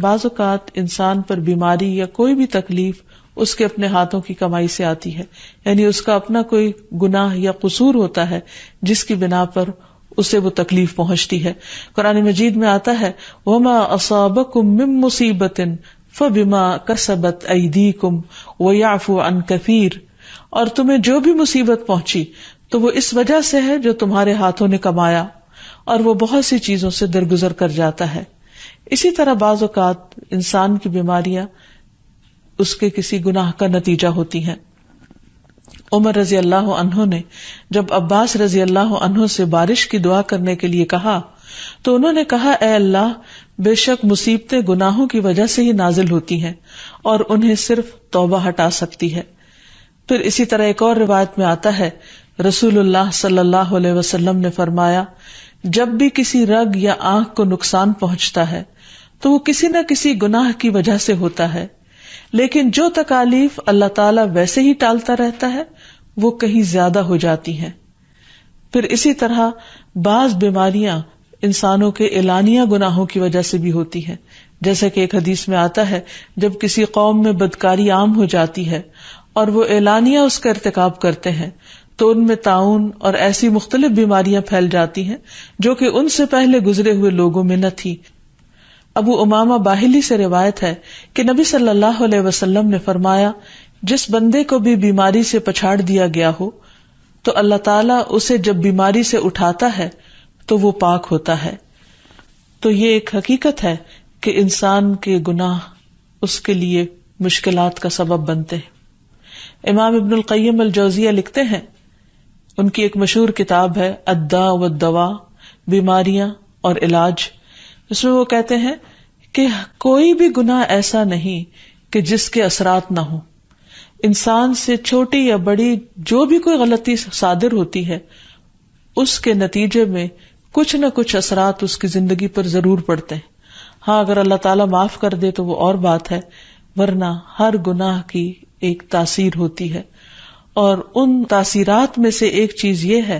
بعض اوقات انسان پر بیماری یا کوئی بھی تکلیف اس کے اپنے ہاتھوں کی کمائی سے آتی ہے، یعنی اس کا اپنا کوئی گناہ یا قصور ہوتا ہے جس کی بنا پر اسے وہ تکلیف پہنچتی ہے. قرآن مجید میں آتا ہے وَمَا أَصَابَكُم مِّن مُّصِيبَةٍ فَبِمَا كَسَبَتْ أَيْدِيكُمْ وَيَعْفُو عَن كَثِيرٍ، اور تمہیں جو بھی مصیبت پہنچی تو وہ اس وجہ سے ہے جو تمہارے ہاتھوں نے کمایا، اور وہ بہت سی چیزوں سے درگزر کر جاتا ہے. اسی طرح بعض اوقات انسان کی بیماریاں اس کے کسی گناہ کا نتیجہ ہوتی ہیں. عمر رضی اللہ عنہ نے جب عباس رضی اللہ عنہ سے بارش کی دعا کرنے کے لیے کہا تو انہوں نے کہا اے اللہ، بے شک مصیبتیں گناہوں کی وجہ سے ہی نازل ہوتی ہیں اور انہیں صرف توبہ ہٹا سکتی ہے. پھر اسی طرح ایک اور روایت میں آتا ہے رسول اللہ صلی اللہ علیہ وسلم نے فرمایا جب بھی کسی رگ یا آنکھ کو نقصان پہنچتا ہے تو وہ کسی نہ کسی گناہ کی وجہ سے ہوتا ہے، لیکن جو تکالیف اللہ تعالیٰ ویسے ہی ٹالتا رہتا ہے وہ کہیں زیادہ ہو جاتی ہیں. پھر اسی طرح بعض بیماریاں انسانوں کے اعلانیہ گناہوں کی وجہ سے بھی ہوتی ہیں، جیسا کہ ایک حدیث میں آتا ہے جب کسی قوم میں بدکاری عام ہو جاتی ہے اور وہ اعلانیہ اس کا ارتکاب کرتے ہیں تو ان میں طاعون اور ایسی مختلف بیماریاں پھیل جاتی ہیں جو کہ ان سے پہلے گزرے ہوئے لوگوں میں نہ تھی. ابو امامہ باہلی سے روایت ہے کہ نبی صلی اللہ علیہ وسلم نے فرمایا جس بندے کو بھی بیماری سے پچھاڑ دیا گیا ہو تو اللہ تعالیٰ اسے جب بیماری سے اٹھاتا ہے تو وہ پاک ہوتا ہے. تو یہ ایک حقیقت ہے کہ انسان کے گناہ اس کے لیے مشکلات کا سبب بنتے ہیں. امام ابن القیم الجوزیہ لکھتے ہیں، ان کی ایک مشہور کتاب ہے الداء والدواء، بیماریاں اور علاج. اس میں وہ کہتے ہیں کہ کوئی بھی گناہ ایسا نہیں کہ جس کے اثرات نہ ہوں. انسان سے چھوٹی یا بڑی جو بھی کوئی غلطی صادر ہوتی ہے اس کے نتیجے میں کچھ نہ کچھ اثرات اس کی زندگی پر ضرور پڑتے ہیں. ہاں اگر اللہ تعالیٰ معاف کر دے تو وہ اور بات ہے، ورنہ ہر گناہ کی ایک تاثیر ہوتی ہے، اور ان تاثیرات میں سے ایک چیز یہ ہے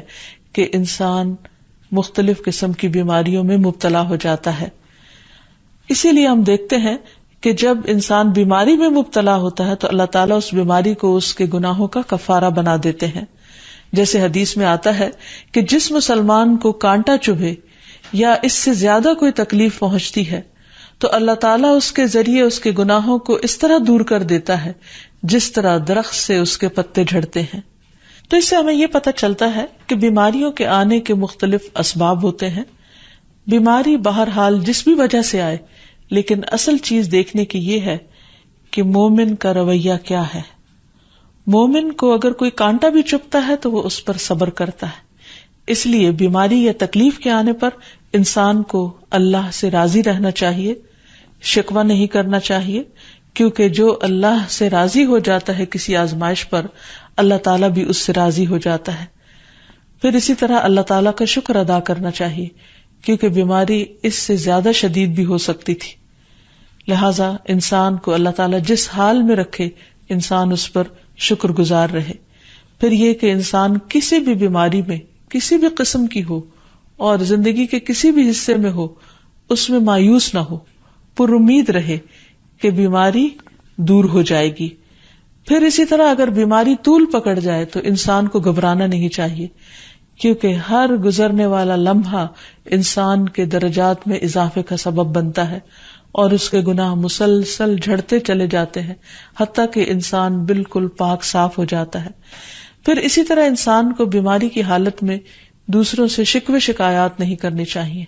کہ انسان مختلف قسم کی بیماریوں میں مبتلا ہو جاتا ہے. اسی لیے ہم دیکھتے ہیں کہ جب انسان بیماری میں مبتلا ہوتا ہے تو اللہ تعالیٰ اس بیماری کو اس کے گناہوں کا کفارہ بنا دیتے ہیں. جیسے حدیث میں آتا ہے کہ جس مسلمان کو کانٹا چبھے یا اس سے زیادہ کوئی تکلیف پہنچتی ہے تو اللہ تعالیٰ اس کے ذریعے اس کے گناہوں کو اس طرح دور کر دیتا ہے جس طرح درخت سے اس کے پتے جھڑتے ہیں. تو اس سے ہمیں یہ پتہ چلتا ہے کہ بیماریوں کے آنے کے مختلف اسباب ہوتے ہیں. بیماری بہرحال جس بھی وجہ سے آئے، لیکن اصل چیز دیکھنے کی یہ ہے کہ مومن کا رویہ کیا ہے. مومن کو اگر کوئی کانٹا بھی چبھتا ہے تو وہ اس پر صبر کرتا ہے. اس لیے بیماری یا تکلیف کے آنے پر انسان کو اللہ سے راضی رہنا چاہیے، شکوہ نہیں کرنا چاہیے، کیونکہ جو اللہ سے راضی ہو جاتا ہے کسی آزمائش پر، اللہ تعالیٰ بھی اس سے راضی ہو جاتا ہے. پھر اسی طرح اللہ تعالیٰ کا شکر ادا کرنا چاہیے، کیونکہ بیماری اس سے زیادہ شدید بھی ہو سکتی تھی. لہذا انسان کو اللہ تعالیٰ جس حال میں رکھے انسان اس پر شکر گزار رہے. پھر یہ کہ انسان کسی بھی بیماری میں کسی بھی قسم کی ہو اور زندگی کے کسی بھی حصے میں ہو اس میں مایوس نہ ہو، پر امید رہے کہ بیماری دور ہو جائے گی. پھر اسی طرح اگر بیماری طول پکڑ جائے تو انسان کو گھبرانا نہیں چاہیے، کیونکہ ہر گزرنے والا لمحہ انسان کے درجات میں اضافے کا سبب بنتا ہے اور اس کے گناہ مسلسل جھڑتے چلے جاتے ہیں حتیٰ کہ انسان بالکل پاک صاف ہو جاتا ہے. پھر اسی طرح انسان کو بیماری کی حالت میں دوسروں سے شکوے شکایات نہیں کرنی چاہیے،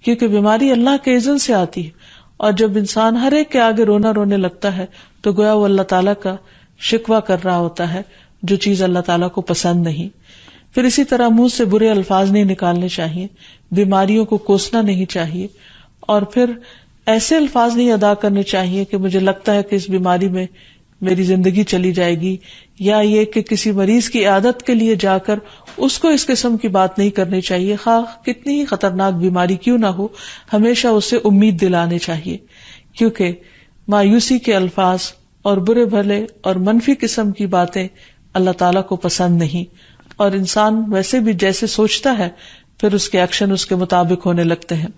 کیونکہ بیماری اللہ کے اذن سے آتی ہے، اور جب انسان ہر ایک کے آگے رونے لگتا ہے تو گویا وہ اللہ تعالیٰ کا شکوہ کر رہا ہوتا ہے، جو چیز اللہ تعالیٰ کو پسند نہیں. پھر اسی طرح منہ سے برے الفاظ نہیں نکالنے چاہیے، بیماریوں کو کوسنا نہیں چاہیے، اور پھر ایسے الفاظ نہیں ادا کرنے چاہیے کہ مجھے لگتا ہے کہ اس بیماری میں میری زندگی چلی جائے گی، یا یہ کہ کسی مریض کی عیادت کے لیے جا کر اس کو اس قسم کی بات نہیں کرنی چاہیے، خواہ کتنی ہی خطرناک بیماری کیوں نہ ہو. ہمیشہ اسے امید دلانے چاہیے، کیونکہ مایوسی کے الفاظ اور برے بھلے اور منفی قسم کی باتیں اللہ تعالیٰ کو پسند نہیں، اور انسان ویسے بھی جیسے سوچتا ہے پھر اس کے ایکشن اس کے مطابق ہونے لگتے ہیں.